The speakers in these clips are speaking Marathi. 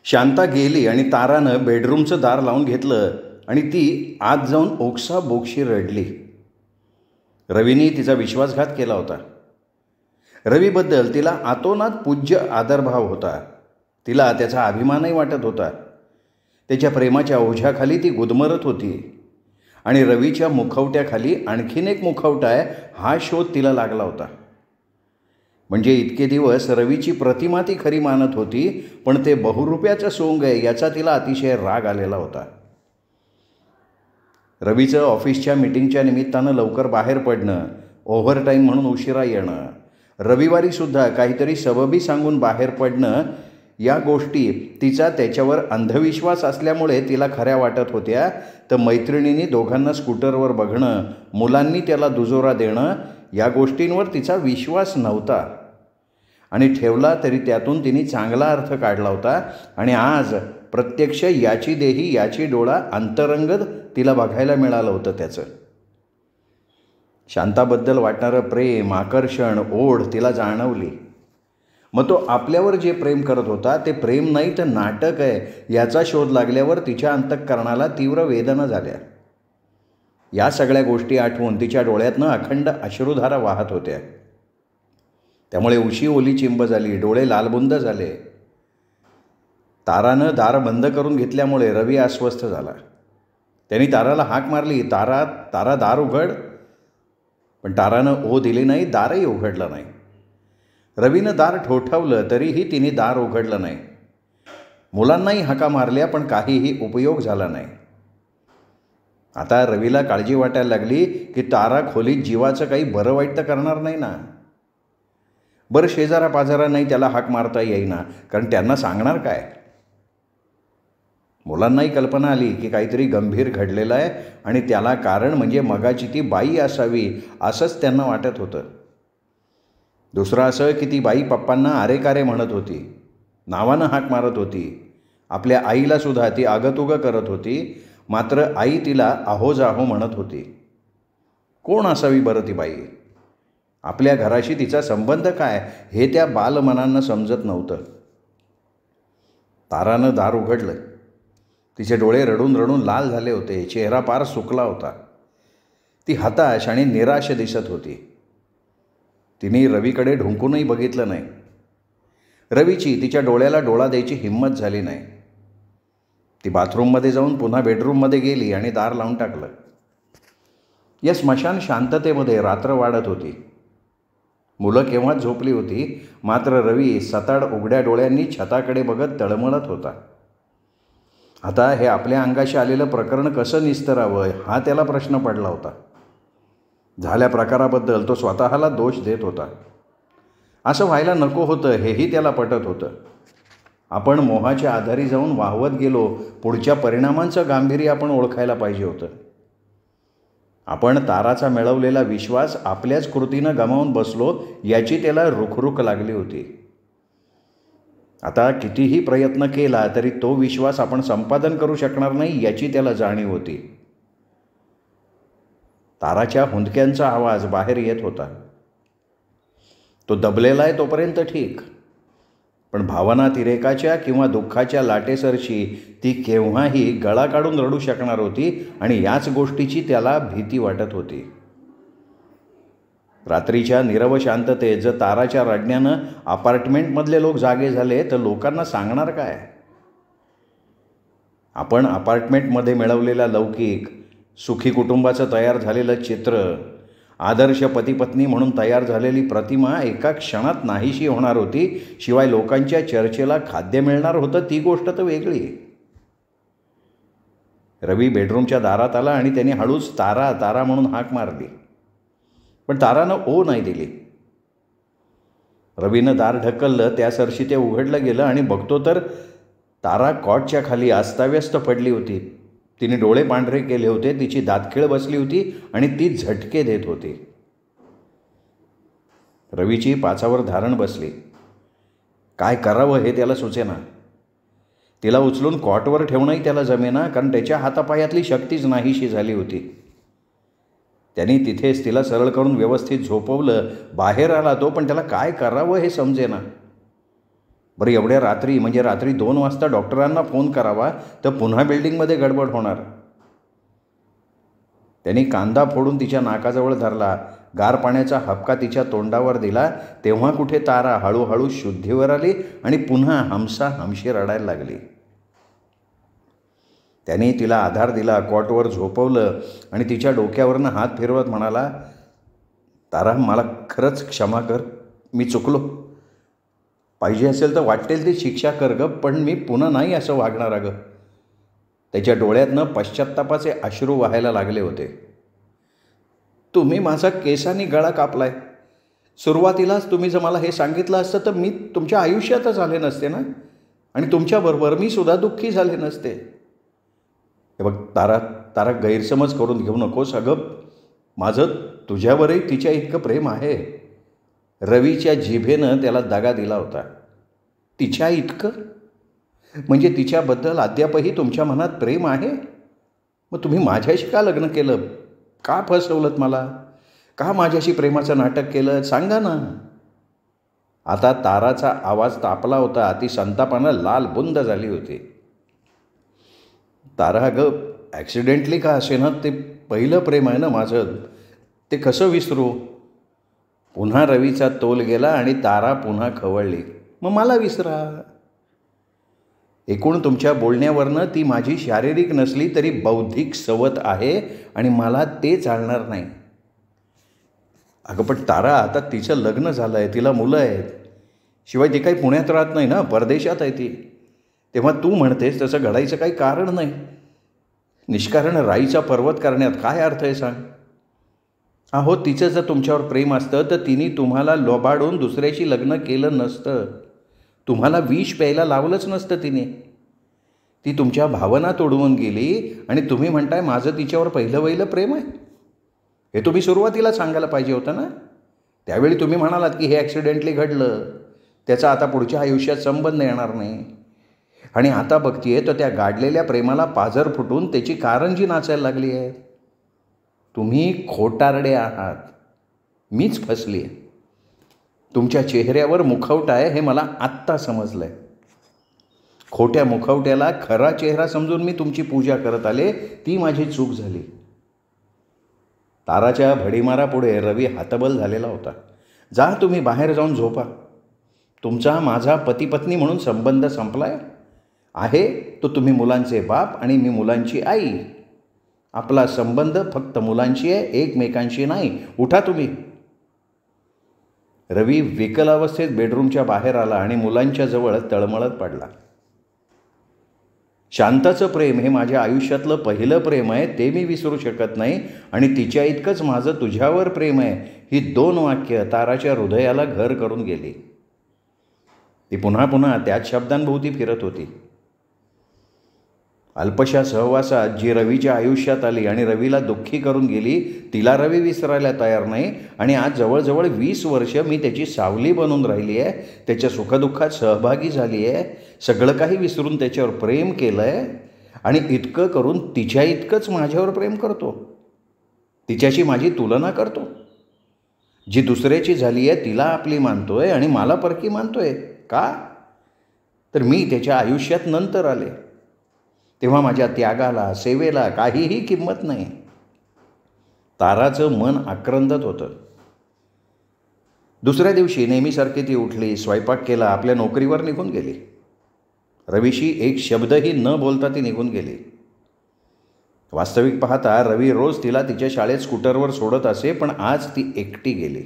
शांता गेली आणि तारानं बेडरूमचं दार लावून घेतलं आणि ती आत जाऊन ओक्साबोक्शी रडली. रवीने तिचा विश्वासघात केला होता. रवीबद्दल तिला आतोनात पूज्य आदरभाव होता. तिला त्याचा अभिमानही वाटत होता. त्याच्या प्रेमाच्या ओझ्याखाली ती गुदमरत होती आणि रवीच्या मुखवट्याखाली आणखीन एक मुखवटा आहे हा शोध तिला लागला होता. म्हणजे इतके दिवस रवीची प्रतिमा ती खरी मानत होती, पण ते बहुरुपयाचं सोंग आहे याचा तिला अतिशय राग आलेला होता. रवीचं ऑफिसच्या मीटिंगच्या निमित्तानं लवकर बाहेर पडणं, ओव्हरटाईम म्हणून उशिरा येणं, रविवारीसुद्धा काहीतरी सबबी सांगून बाहेर पडणं, या गोष्टी तिचा त्याच्यावर अंधविश्वास असल्यामुळे तिला खऱ्या वाटत होत्या. तर मैत्रिणींनी दोघांना स्कूटरवर बघणं, मुलांनी त्याला दुजोरा देणं, या गोष्टींवर तिचा विश्वास नव्हता. आणि ठेवला तरी त्यातून तिने चांगला अर्थ काढला होता. आणि आज प्रत्यक्ष याची देही याची डोळा अंतरंगत तिला बघायला मिळालं होतं त्याचं. शांताबद्दल वाटणारं प्रेम, आकर्षण, ओढ तिला जाणवली. मग तो आपल्यावर जे प्रेम करत होता ते प्रेम नाही तर नाटक आहे याचा शोध लागल्यावर तिच्या अंतःकरणाला तीव्र वेदना झाल्या. या सगळ्या गोष्टी आठवून तिच्या डोळ्यातनं अखंड अश्रुधारा वाहत होत्या. त्यामुळे उशी ओली चिंब झाली, डोळे लालबुंद झाले. तारानं दार बंद करून घेतल्यामुळे रवी अस्वस्थ झाला. त्यांनी ताराला हाक मारली, तारा तारा दार उघड. पण तारानं ओ दिली नाही, दारही उघडलं नाही. रवीनं दार ठोठावलं तरीही तिने दार उघडलं नाही. मुलांनाही हाका मारल्या पण काहीही उपयोग झाला नाही. आता रवीला काळजी वाटायला लागली की तारा खोलीत जीवाचं काही बरं वाईट तर करणार नाही ना. बरं शेजारा पाजारा नाही त्याला हाक मारता येईना, कारण त्यांना सांगणार काय. मुलांनाही कल्पना आली की काहीतरी गंभीर घडलेलं आहे आणि त्याला कारण म्हणजे मगाची ती बाई असावी असंच त्यांना वाटत होतं. दुसरं असं की ती बाई पप्पांना आरेकारे म्हणत होती, नावानं हाक मारत होती. आपल्या आईलासुद्धा ती आगतुगं करत होती. मात्र आई तिला आहोजाहो म्हणत होती. कोण असावी बरं ती बाई? आपल्या घराशी तिचा संबंध काय हे त्या बालमनांना समजत नव्हतं. तारानं दार उघडलं. तिचे डोळे रडून रडून लाल झाले होते. चेहरा पार सुकला होता. ती हताश आणि निराश दिसत होती. तिने रवीकडे ढुंकूनही बघितलं नाही. रवीची तिच्या डोळ्याला डोळा द्यायची हिंमत झाली नाही. ती बाथरूममध्ये जाऊन पुन्हा बेडरूममध्ये गेली आणि दार लावून टाकलं. या स्मशान शांततेमध्ये रात्र वाढत होती. मुलं केव्हाच झोपली होती. मात्र रवी सताड उघड्या डोळ्यांनी छताकडे बघत तळमळत होता. आता हे आपल्या अंगाशी आलेलं प्रकरण कसं निस्तरावं हा त्याला प्रश्न पडला होता. झाल्या प्रकाराबद्दल तो स्वतःला दोष देत होता. असं व्हायला नको होतं हेही त्याला पटत होतं. आपण मोहाच्या आधारी जाऊन वाहवत गेलो. पुढच्या परिणामांचं गांभीर्य आपण ओळखायला पाहिजे होतं. आपण ताराचा मिळवलेला विश्वास आपल्याच कृतीनं गमावून बसलो याची त्याला रुखरुख लागली होती. आता कितीही प्रयत्न केला तरी तो विश्वास आपण संपादन करू शकणार नाही याची त्याला जाणीव होती. ताराच्या हुंदक्यांचा आवाज बाहेर येत होता. तो दबलेला आहे तोपर्यंत ठीक, पण भावनातिरेकाच्या किंवा दुःखाच्या लाटेसरशी ती केव्हाही गळा काढून रडू शकणार होती आणि याच गोष्टीची त्याला भीती वाटत होती. रात्रीच्या नीरव शांततेत जर ताराच्या रडण्यानं अपार्टमेंटमधले लोक जागे झाले तर लोकांना सांगणार काय? आपण अपार्टमेंटमध्ये मिळवलेला लौकिक सुखी कुटुंबाचं तयार झालेलं चित्र, आदर्श पतीपत्नी म्हणून तयार झालेली प्रतिमा एका क्षणात नाहीशी होणार होती. शिवाय लोकांच्या चर्चेला खाद्य मिळणार होतं ती गोष्ट तर वेगळी. रवी बेडरूमच्या दारात आला आणि त्याने हळूच तारा तारा म्हणून हाक मारली. पण तारानं ओ नाही दिली. रवीनं दार ढकललं. त्यासरशी ते उघडलं गेलं आणि बघतो तर तारा कॉटच्या खाली अस्ताव्यस्त पडली होती. तिने डोळे पांढरे केले होते. तिची दातखिळ बसली होती आणि ती झटके देत होती. रवीची पाचावर धारण बसली. काय करावं हे त्याला सुचेना. तिला उचलून कॉटवर ठेवणंही त्याला जमेना, कारण त्याच्या हातापायातली शक्तीच नाहीशी झाली होती. त्यांनी तिथेच तिला सरळ करून व्यवस्थित झोपवलं. बाहेर आला तो, पण त्याला काय करावं हे समजेना. बरं, एवढ्या रात्री म्हणजे रात्री 2 वाजता डॉक्टरांना फोन करावा तर पुन्हा बिल्डिंगमध्ये गडबड होणार. त्यांनी कांदा फोडून तिच्या नाकाजवळ धरला, गार पाण्याचा हबका तिच्या तोंडावर दिला. तेव्हा कुठे तारा हळूहळू शुद्धीवर आली आणि पुन्हा हमशी रडायला लागली. त्याने तिला आधार दिला, कॉटवर झोपवलं आणि तिच्या डोक्यावरनं हात फिरवत म्हणाला, तारा, मला खरंच क्षमा कर. मी चुकलो. पाहिजे असेल तर वाटेल ती शिक्षा कर ग, पण मी पुन्हा नाही असं वागणार अगं. त्याच्या डोळ्यातनं पश्चात्तापाचे अश्रू वाहायला लागले होते. तुम्ही माझा केसांनी गळा कापलाय. सुरुवातीलाच तुम्ही जर मला हे सांगितलं असतं तर मी तुमच्या आयुष्यातच आले नसते ना, आणि तुमच्याबरोबर मी सुद्धा दुःखी झाले नसते. हे बघ तारा, गैरसमज करून घेऊ नकोस अगं. माझं तुझ्यावरही तिच्या इतकं प्रेम आहे. रवीच्या जिभेनं त्याला दगा दिला होता. तिच्या इतकं म्हणजे तिच्याबद्दल अद्यापही तुमच्या मनात प्रेम आहे? मग तुम्ही माझ्याशी का लग्न केलं? का फसवलंत मला? का माझ्याशी प्रेमाचं नाटक केलं? सांगा ना. आता ताराचा आवाज तापला होता. ती संतापानं लालबुंद झाली होती. तारा, अगं, ॲक्सिडेंटली का असे ना, ते पहिलं प्रेम आहे ना माझं, ते कसं विसरू? पुन्हा रवीचा तोल गेला आणि तारा पुन्हा खवळली. मग मला विसरा. एकूण तुमच्या बोलण्यावरनं ती माझी शारीरिक नसली तरी बौद्धिक सवत आहे आणि मला ते चालणार नाही. अगं पण तारा, आता तिचं लग्न झालं आहे, तिला मुलं आहेत. शिवाय ती काही पुण्यात राहत नाही ना, परदेशात आहे ती. तेव्हा तू म्हणतेस तसं घडायचं काही कारण नाही. निष्कारण राईचा पर्वत करण्यात काय अर्थ आहे सांग? अहो, तिचं जर तुमच्यावर प्रेम असतं तर तिने तुम्हाला लोबाडून दुसऱ्याशी लग्न केलं नसतं. तुम्हाला विष प्यायला लावलंच नसतं तिने. ती तुमच्या भावना तोडवून गेली आणि तुम्ही म्हणताय माझं तिच्यावर पहिलं प्रेम आहे. हे तुम्ही सुरुवातीला सांगायला पाहिजे होतं ना. त्यावेळी तुम्ही म्हणालात की हे ॲक्सिडेंटली घडलं, त्याचा आता पुढच्या आयुष्यात संबंध येणार नाही. आणि आता बघतीये तर त्या गाडलेल्या प्रेमाला पाझर फुटून त्याची कारंजी नाचायला लागली आहे. तुम्ही खोटारडे आहात. मीच फसली आहे. तुमच्या चेहऱ्यावर मुखवटा आहे हे मला आत्ता समजलं आहे. खोट्या मुखवट्याला खरा चेहरा समजून मी तुमची पूजा करत आले. ती माझी चूक झाली. ताराच्या भडीमारापुढे रवी हतबल झालेला होता. जा, तुम्ही बाहेर जाऊन झोपा. तुमचा माझा पती पत्नी म्हणून संबंध संपलाय आहे तो तुम्ही मुलांचे बाप आणि मी मुलांची आई. आपला संबंध फक्त मुलांशी आहे, एकमेकांशी नाही. उठा तुम्ही. रवी विकल अवस्थेत बेडरूमच्या बाहेर आला आणि मुलांच्या जवळ तळमळत पडला. शांताचं प्रेम हे माझ्या आयुष्यातलं पहिलं प्रेम आहे, ते मी विसरू शकत नाही. आणि तिच्या इतकंच माझं तुझ्यावर प्रेम आहे. ही 2 वाक्य ताराच्या हृदयाला घर करून गेली. ती पुन्हा पुन्हा त्याच शब्दांभोवती फिरत होती. अल्पशा सहवासात जी रवीच्या आयुष्यात आली आणि रवीला दुःखी करून गेली, तिला रवी विसरायला तयार नाही. आणि आज जवळजवळ 20 वर्ष मी त्याची सावली बनून राहिली आहे, त्याच्या सुखदुःखात सहभागी झाली आहे, सगळं काही विसरून त्याच्यावर प्रेम केलं आहे. आणि इतकं करून तिच्या इतकंच माझ्यावर प्रेम करतो. तिच्याशी माझी तुलना करतो. जी दुसऱ्याची झाली आहे तिला आपली मानतोय आणि मला परकी मानतोय. का? तर मी त्याच्या आयुष्यात नंतर आले. तेव्हा माझ्या त्यागाला, सेवेला काहीही किंमत नाही. ताराचं मन आक्रंदत होतं. दुसऱ्या दिवशी नेहमीसारखी ती उठली, स्वयंपाक केला, आपल्या नोकरीवर निघून गेली. रवीशी एक शब्दही न बोलता ती निघून गेली. वास्तविक पाहता रवी रोज तिला तिच्या शाळेत स्कूटरवर सोडत असे, पण आज ती एकटी गेली.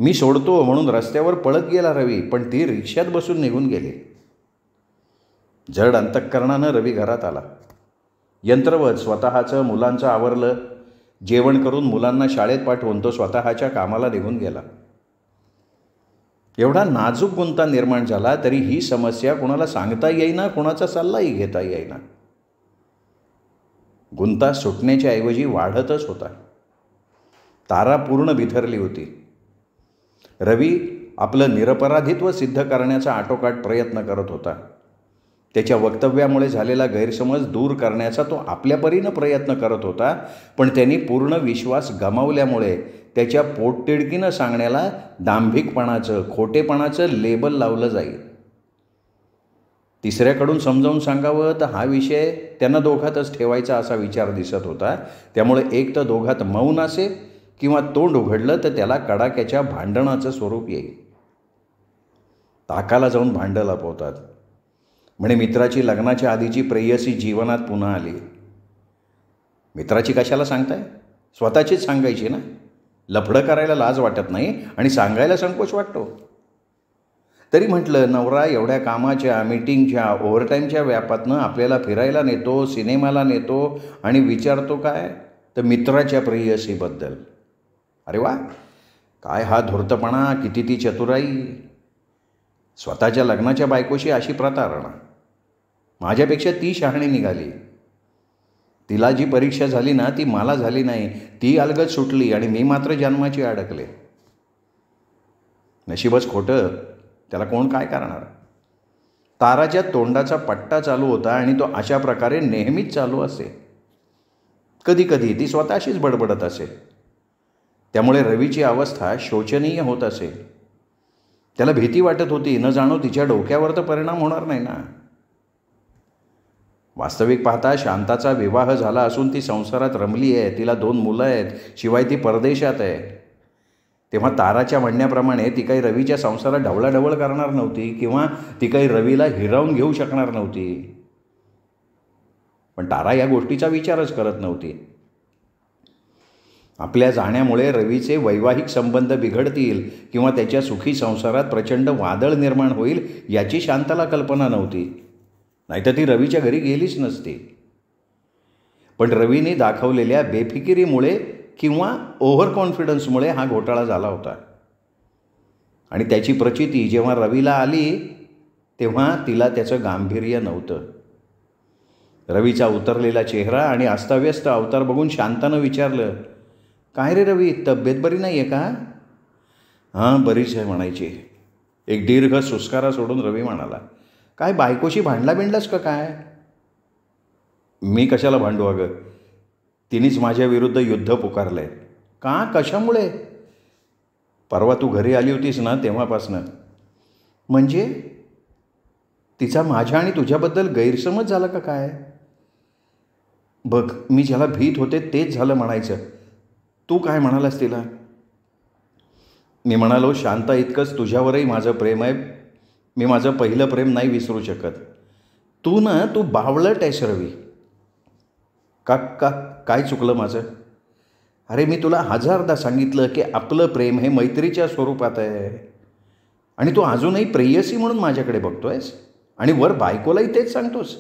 मी सोडतो म्हणून रस्त्यावर पळत गेला रवी, पण ती रिक्षात बसून निघून गेली. जड अंतःकरणानं रवी घरात आला. यंत्रवत स्वतःचं मुलांचं आवरलं. जेवण करून मुलांना शाळेत पाठवून तो स्वतःच्या कामाला निघून गेला. एवढा नाजूक गुंता निर्माण झाला तरी ही समस्या कोणाला सांगता येईना, कोणाचा सल्लाही घेता येईना. गुंता सुटण्याच्या ऐवजी वाढतच होता. तारा पूर्ण बिथरली होती. रवी आपलं निरपराधित्व सिद्ध करण्याचा आटोकाट प्रयत्न करत होता. त्याच्या वक्तव्यामुळे झालेला गैरसमज दूर करण्याचा तो आपल्या परीनं प्रयत्न करत होता, पण त्यांनी पूर्ण विश्वास गमावल्यामुळे त्याच्या पोटतिडकीनं सांगण्याला दांभिकपणाचं, खोटेपणाचं लेबल लावलं जाईल. तिसऱ्याकडून समजावून सांगावं तर हा विषय त्यांना दोघातच ठेवायचा असा विचार दिसत होता. त्यामुळे एक तर दोघात मौन असेल किंवा तोंड उघडलं तर त्याला कडाक्याच्या भांडणाचं स्वरूप येईल. ताकाला जाऊन भांडं लपवतात. म्हणे मित्राची लग्नाच्या आधीची प्रेयसी जीवनात पुन्हा आली. मित्राची कशाला सांगताय? स्वतःचीच सांगायची ना. लफडं करायला लाज वाटत नाही आणि सांगायला संकोच वाटतो. तरी म्हटलं, नवरा एवढ्या कामाच्या, मीटिंगच्या, ओव्हरटाईमच्या व्यापातनं आपल्याला फिरायला नेतो, सिनेमाला नेतो आणि विचारतो काय? तर मित्राच्या प्रेयसीबद्दल. अरे वा, काय हा धूर्तपणा, किती ती चतुराई. स्वतःच्या लग्नाच्या बायकोशी अशी प्रतारणा. माझ्यापेक्षा ती शहाणी निघाली. तिला जी परीक्षा झाली ना ती मला झाली नाही. ती अलगद सुटली आणि मी मात्र जन्माची अडकले. नशीबच खोटं, त्याला कोण काय करणार. ताराच्या तोंडाचा पट्टा चालू होता आणि तो अशा प्रकारे नेहमीच चालू असे. कधी कधी ती स्वतःशीच बडबडत असे. त्यामुळे रवीची अवस्था शोचनीय होत असे. त्याला भीती वाटत होती, न जाणो तिच्या डोक्यावर तर परिणाम होणार नाही ना. वास्तविक पाहता शांताचा विवाह झाला असून ती संसारात रमली आहे. तिला 2 मुलं आहेत, शिवाय ती परदेशात आहे. तेव्हा ताराच्या म्हणण्याप्रमाणे ती काही रवीच्या संसारात ढवळाढवळ करणार नव्हती किंवा ती काही रवीला हिरावून घेऊ शकणार नव्हती. पण तारा या गोष्टीचा विचारच करत नव्हती. आपल्या जाण्यामुळे रवीचे वैवाहिक संबंध बिघडतील किंवा त्याच्या सुखी संसारात प्रचंड वादळ निर्माण होईल याची शांताला कल्पना नव्हती. नाहीतर ती रवीच्या घरी गेलीच नसती. पण रवीने दाखवलेल्या बेफिकिरीमुळे किंवा ओव्हर कॉन्फिडन्समुळे हा घोटाळा झाला होता. आणि त्याची प्रचिती जेव्हा रवीला आली तेव्हा तिला त्याचं गांभीर्य नव्हतं. रवीचा उतरलेला चेहरा आणि अस्ताव्यस्त अवतार बघून शांतानं विचारलं, काय रे रवी, तब्येत बरी नाही आहे का? हां, बरीच आहे म्हणायची. एक दीर्घ सुस्कारा सोडून रवी म्हणाला, काय बायकोशी भांडला बिंडलास का काय? मी कशाला भांडू अगं, तिनेच माझ्या विरुद्ध युद्ध पुकारलं आहे. का, कशामुळे? परवा तू घरी आली होतीस ना तेव्हापासनं. म्हणजे तिचा माझ्या आणि तुझ्याबद्दल गैरसमज झाला का काय? बघ, मी ज्याला भीत होते तेच झालं म्हणायचं. तू काय म्हणालास तिला? मी म्हणालो, शांता, इतकंच तुझ्यावरही माझं प्रेम आहे. मी माझं पहिलं प्रेम नाही विसरू शकत. तू बावळट आहेस रवी. का का काय चुकलं माझं? अरे मी तुला 1000दा सांगितलं की आपलं प्रेम हे मैत्रीच्या स्वरूपात आहे आणि तू अजूनही प्रेयसी म्हणून माझ्याकडे बघतोयस आणि वर बायकोलाही तेच सांगतोस.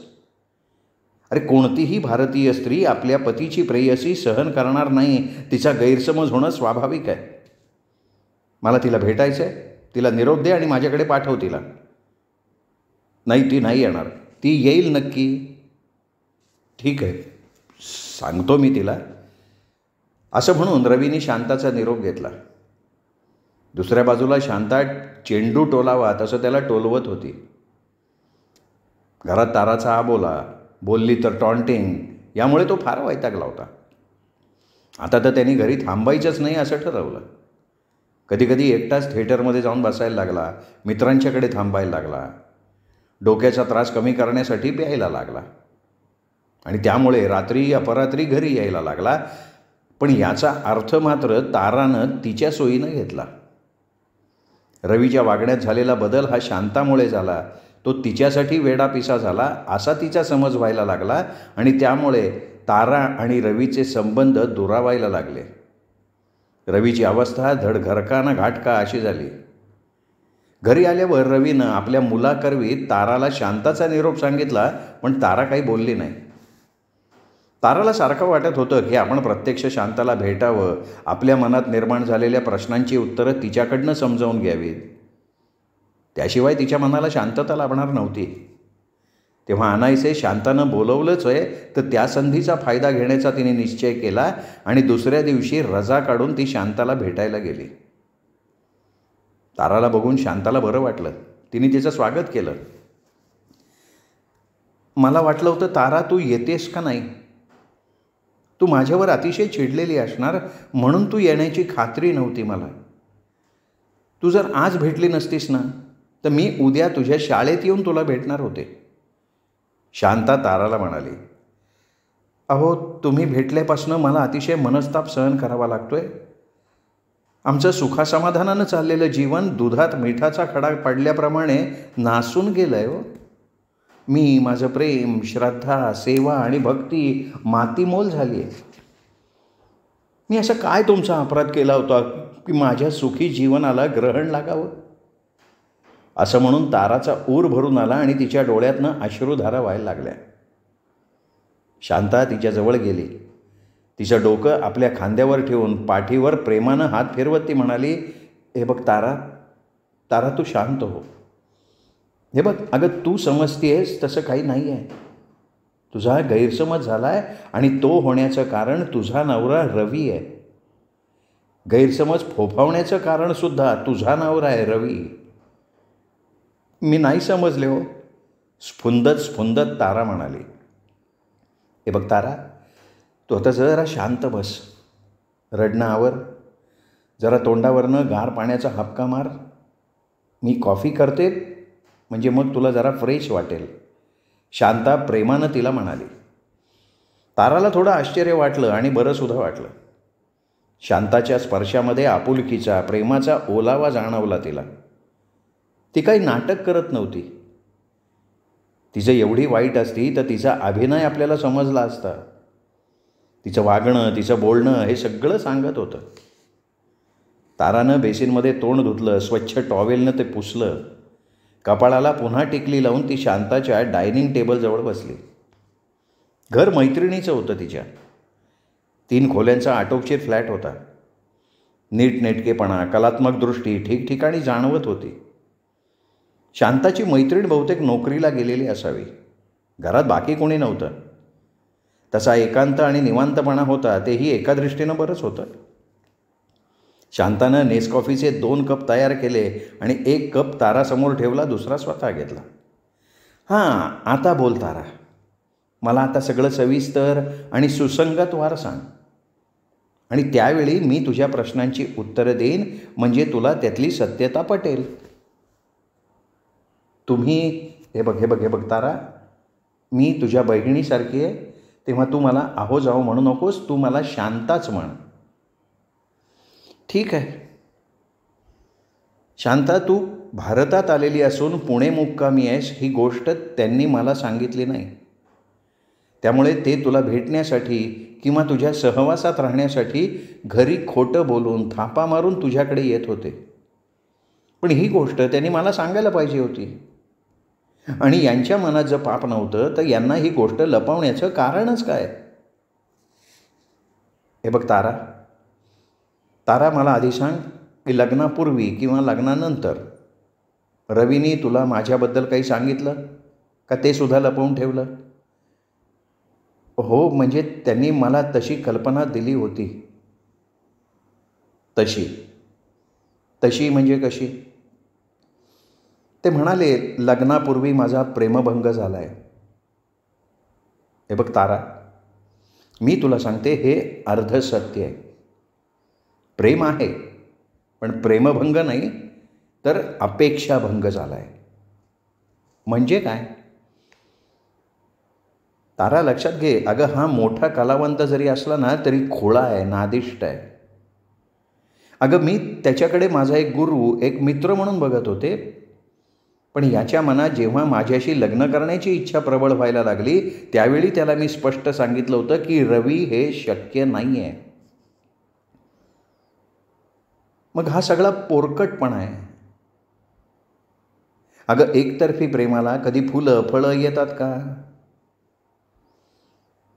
अरे कोणतीही भारतीय स्त्री आपल्या पतीची प्रेयसी सहन करणार नाही. तिचा गैरसमज होणं स्वाभाविक आहे. मला तिला भेटायचं आहे. तिला निरोप दे आणि माझ्याकडे पाठव तिला. नाही, ती नाही येणार. ती येईल नक्की. ठीक आहे, सांगतो मी तिला. असं म्हणून रवीने शांताचा निरोप घेतला. दुसऱ्या बाजूला शांता चेंडू टोलावा तसं त्याला टोलवत होती. घरात ताराचा आबोला, बोलली तर टॉन्टिंग, यामुळे तो फार वैतागला होता. आता तर त्यांनी घरी थांबायचंच नाही असं ठरवलं. कधी कधी एकटाच थिएटरमध्ये जाऊन बसायला लागला, मित्रांच्याकडे थांबायला लागला, डोक्याचा त्रास कमी करण्यासाठी प्यायला लागला आणि त्यामुळे रात्री अपरात्री घरी यायला लागला. पण याचा अर्थ मात्र तारानं तिच्या सोयीनं घेतला. रवीच्या वागण्यात झालेला बदल हा शांतामुळे झाला. तो तिच्यासाठी वेडापिसा झाला असा तिचा समज व्हायला लागला आणि त्यामुळे तारा आणि रवीचे संबंध दुरावायला लागले. रवीची अवस्था धड घरका ना घाटका अशी झाली. घरी आल्यावर रवीनं आपल्या मुलाकरवी ताराला शांताचा निरोप सांगितला, पण तारा काही बोलली नाही. ताराला सारखं वाटत होतं की आपण प्रत्यक्ष शांताला भेटावं, आपल्या मनात निर्माण झालेल्या प्रश्नांची उत्तरं तिच्याकडनं समजावून घ्यावीत. त्याशिवाय तिच्या मनाला शांतता लाभणार नव्हती. तेव्हा अनायसे शांतानं बोलवलंच आहे तर त्या संधीचा फायदा घेण्याचा तिने निश्चय केला आणि दुसऱ्या दिवशी रजा काढून ती शांताला भेटायला गेली. ताराला बघून शांताला बरं वाटलं. तिने तिचं स्वागत केलं. मला वाटलं होतं तारा तू येतेस का नाही. तू माझ्यावर अतिशय चिडलेली असणार म्हणून तू येण्याची खात्री नव्हती मला. तू जर आज भेटली नसतीस ना तर मी उद्या तुझ्या शाळेत येऊन तुला भेटणार होते. शांता ताराला म्हणाली, अहो तुम्ही भेटल्यापासून मला अतिशय मनस्ताप सहन करावा लागतोय. आमचं सुखासमाधानानं चाललेलं जीवन दुधात मिठाचा खडा पडल्याप्रमाणे नासून गेलं आहे. हो, मी, माझं प्रेम, श्रद्धा, सेवा आणि भक्ती मातीमोल झाली आहे. मी असं काय तुमचा अपराध केला होता की माझ्या सुखी जीवनाला ग्रहण लागावं. असं म्हणून ताराचा ऊर भरून आला आणि तिच्या डोळ्यातनं अश्रुधारा व्हायला लागल्या. शांता तिच्याजवळ गेली. तिचं डोकं आपल्या खांद्यावर ठेवून पाठीवर प्रेमानं हात फिरवत ती म्हणाली, हे बघ तारा, तारा तू शांत हो. हे बघ अगं तू समजतेस तसं काही नाही आहे. तुझा गैरसमज झाला आहे आणि तो होण्याचं कारण तुझा नवरा रवी आहे. गैरसमज फोफावण्याचं कारणसुद्धा तुझा नवरा आहे रवी. मी नाही समजले हो, स्फुंदत स्फुंदत तारा म्हणाली. हे बघ तारा, तू आता जरा शांत बस. रडणं आवर. जरा तोंडावरनं गार पाण्याचा हापका मार. मी कॉफी करते म्हणजे मग तुला जरा फ्रेश वाटेल. शांता प्रेमानं तिला म्हणाली. ताराला थोडं आश्चर्य वाटलं आणि बरंसुद्धा वाटलं. शांताच्या स्पर्शामध्ये आपुलकीचा, प्रेमाचा ओलावा जाणवला तिला. ती काही नाटक करत नव्हती. तिचं एवढी वाईट असती तर तिचा अभिनय आपल्याला समजला असता. तिचं वागणं, तिचं बोलणं हे सगळं सांगत होतं. तारानं बेसिनमध्ये तोंड धुतलं, स्वच्छ टॉवेलनं ते पुसलं. कपाळाला पुन्हा टिकली लावून ती शांताच्या डायनिंग टेबलजवळ बसली. घर मैत्रिणीचं होतं तिच्या. 3 खोल्यांचा आटोपशीर फ्लॅट होता. नीटनेटकेपणा, कलात्मक दृष्टी ठिकठिकाणी जाणवत होती. शांताची मैत्रीण बहुतेक नोकरीला गेलेली असावी. घरात बाकी कोणी नव्हतं. तसा एकांत आणि निवांतपणा होता तेही एका दृष्टीनं बरंच होतं. शांतानं नेसकॉफीचे 2 कप तयार केले आणि 1 कप तारासमोर ठेवला, दुसरा स्वतः घेतला. हां, आता बोल तारा. मला आता सगळं सविस्तर आणि सुसंगतवार सांग. आणि त्यावेळी मी तुझ्या प्रश्नांची उत्तरं देईन म्हणजे तुला त्यातली सत्यता पटेल. तुम्ही हे बघ तारा, मी तुझ्या बहिणीसारखी आहे, तेव्हा तू मला आहो जाओ म्हणू नकोस. तू मला शांताच म्हण. ठीक आहे. शांता, तू भारतात आलेली असून पुणे मुक्कामी आहेस ही गोष्ट त्यांनी मला सांगितली नाही. त्यामुळे ते तुला भेटण्यासाठी किंवा तुझ्या सहवासात राहण्यासाठी घरी खोटं बोलून, थापा मारून तुझ्याकडे येत होते. पण ही गोष्ट त्यांनी मला सांगायला पाहिजे होती. आणि यांच्या मनात जर पाप नव्हतं तर यांना ही गोष्ट लपवण्याचं कारणच काय? हे बघ तारा, तारा मला आधी सांग की लग्नापूर्वी किंवा लग्नानंतर रवीनी तुला माझ्याबद्दल काही सांगितलं का ते सुद्धा लपवून ठेवलं? हो, म्हणजे त्यांनी मला तशी कल्पना दिली होती. तशी म्हणजे कशी? ते म्हणाले लग्नापूर्वी माझा प्रेमभंग झाला आहे. हे बघ तारा, मी तुला सांगते हे अर्धसत्य आहे. प्रेम आहे पण प्रेमभंग नाही तर अपेक्षाभंग झाला आहे. म्हणजे काय? तारा लक्षात घे, अगं हा मोठा कलावंत जरी असला ना तरी खोळा आहे, नादिष्ट आहे. अगं मी त्याच्याकडे माझा एक गुरु, एक मित्र म्हणून बघत होते. पण याच्या मनात जेव्हा माझ्याशी लग्न करण्याची इच्छा प्रबळ व्हायला लागली त्यावेळी त्याला मी स्पष्ट सांगितलं होतं की रवी हे शक्य नाही आहे. मग हा सगळा पोरकटपणा आहे. अगं एकतर्फी प्रेमाला कधी फुलं फळं येतात का?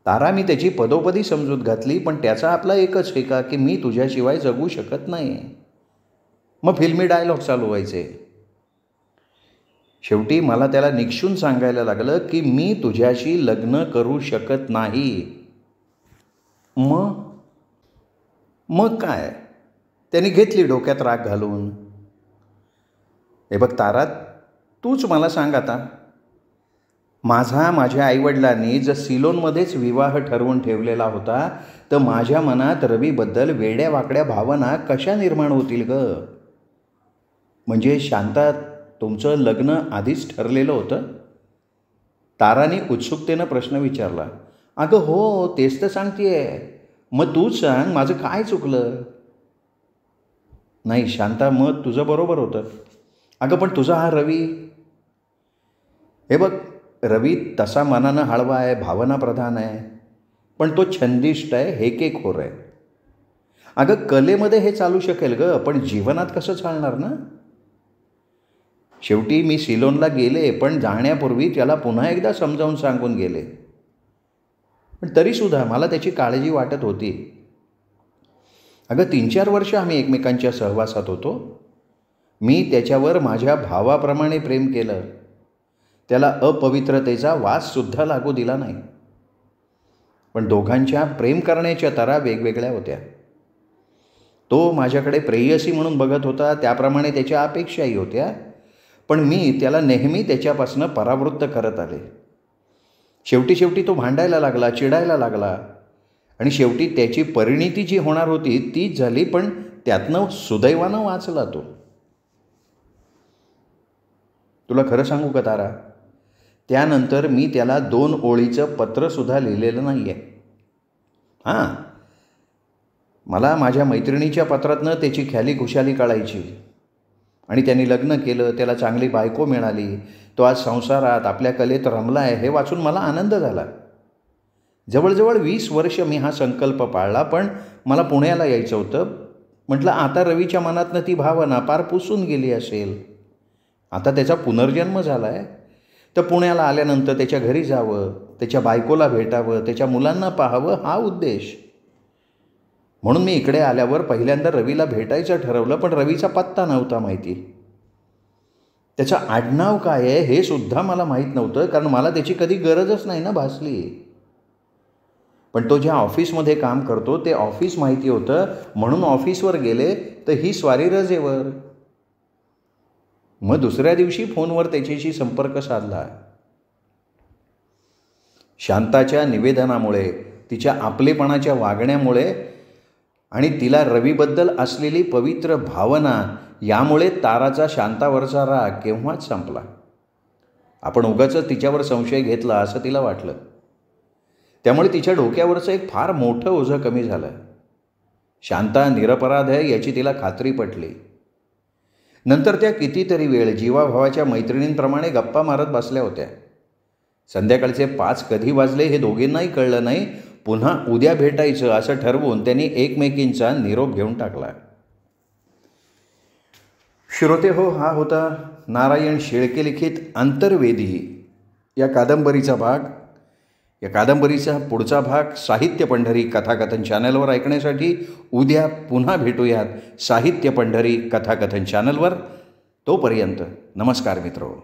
तारा, मी त्याची पदोपदी समजूत घातली पण त्याचा आपला एकच ठेका की मी तुझ्याशिवाय जगू शकत नाही. मग फिल्मी डायलॉग चालू व्हायचे. शेवटी मला त्याला निक्षून सांगायला लागलं की मी तुझ्याशी लग्न करू शकत नाही. मग काय? त्यांनी घेतली डोक्यात राग घालून. हे बघ तारा, तूच मला सांग आता, माझ्या आईवडिलांनी जर सिलोनमध्येच विवाह ठरवून ठेवलेला होता, तर माझ्या मनात रवीबद्दल वेड्यावाकड्या भावना कशा निर्माण होतील ग? म्हणजे शांता, तुमचं लग्न आधीच ठरलेलं होतं? ताराने उत्सुकतेनं प्रश्न विचारला. अगं हो, तेच तर सांगतेय. मग तूच सांग, माझं काय चुकलं? नाही शांता, मग तुझं बरोबर होतं. अगं पण तुझा हा रवी, हे बघ, रवी तसा मनानं हळवा आहे, भावनाप्रधान आहे, पण तो छंदिष्ट आहे, हेकेखोर आहे. अगं कलेमध्ये हे चालू शकेल ग, पण जीवनात कसं चालणार ना? शेवटी मी सिलोनला गेले, पण जाण्यापूर्वी त्याला पुन्हा एकदा समजावून सांगून गेले. पण तरीसुद्धा मला त्याची काळजी वाटत होती. अगं 3-4 वर्ष आम्ही एकमेकांच्या सहवासात होतो. मी त्याच्यावर माझ्या भावाप्रमाणे प्रेम केलं. त्याला अपवित्रतेचा वाससुद्धा लागू दिला नाही. पण दोघांच्या प्रेम करण्याच्या तरा वेगवेगळ्या होत्या. तो माझ्याकडे प्रेयसी म्हणून बघत होता, त्याप्रमाणे त्याच्या अपेक्षाही होत्या. पण मी त्याला नेहमी त्याच्यापासून परावृत्त करत आले. शेवटी तो भांडायला लागला, चिडायला लागला, आणि शेवटी त्याची परिणिती जी होणार होती तीच झाली. पण त्यातनं सुदैवानं वाचला तो. तुला खरं सांगू का तारा, त्यानंतर मी त्याला 2 ओळीचं पत्रसुद्धा लिहिलेलं नाही आहे. हां, मला माझ्या मैत्रिणीच्या पत्रातनं त्याची ख्याली खुशाली कळायची. आणि त्यांनी लग्न केलं, त्याला चांगली बायको मिळाली, तो आज संसारात आपल्या कलेत रमला आहे, हे वाचून मला आनंद झाला. जवळजवळ 20 वर्ष मी हा संकल्प पाळला, पण मला पुण्याला यायचं होतं. म्हटलं आता रवीच्या मनातनं ती भावना पार पुसून गेली असेल. आता त्याचा पुनर्जन्म झाला आहे, तर पुण्याला आल्यानंतर त्याच्या घरी जावं, त्याच्या बायकोला भेटावं, त्याच्या मुलांना पाहावं, हा उद्देश. म्हणून मी इकडे आल्यावर पहिल्यांदा रवीला भेटायचं ठरवलं, पण रवीचा पत्ता नव्हता माहिती. त्याचं आडनाव काय आहे हे सुद्धा मला माहीत नव्हतं, कारण मला त्याची कधी गरजच नाही ना भासली. पण तो ज्या ऑफिसमध्ये काम करतो ते ऑफिस माहिती होतं, म्हणून ऑफिसवर गेले तर ही स्वारी रजेवर. मग दुसऱ्या दिवशी फोनवर त्याच्याशी संपर्क साधला. शांताच्या निवेदनामुळे, तिच्या आपलेपणाच्या वागण्यामुळे आणि तिला रवीबद्दल असलेली पवित्र भावना, यामुळे ताराचा शांतावरचा राग केव्हाच संपला. आपण उगाचच तिच्यावर संशय घेतला असं तिला वाटलं. त्यामुळे तिच्या डोक्यावरचं एक फार मोठं ओझं कमी झालं. शांता निरपराध आहे याची तिला खात्री पटली. नंतर त्या कितीतरी वेळ जीवाभावाच्या मैत्रिणींप्रमाणे गप्पा मारत बसल्या होत्या. संध्याकाळचे 5 कधी वाजले हे दोघींनाही कळलं नाही. पुन्हा उद्या भेटायचं असं ठरवून त्यांनी एकमेकींचा निरोप घेऊन टाकला. श्रोते हो, हा होता नारायण शेळके लिखित अंतर्वेदी या कादंबरीचा भाग. या कादंबरीचा पुढचा भाग साहित्य पंढरी कथाकथन चॅनलवर ऐकण्यासाठी उद्या पुन्हा भेटूयात साहित्य पंढरी कथाकथन चॅनलवर. तोपर्यंत नमस्कार मित्रहो.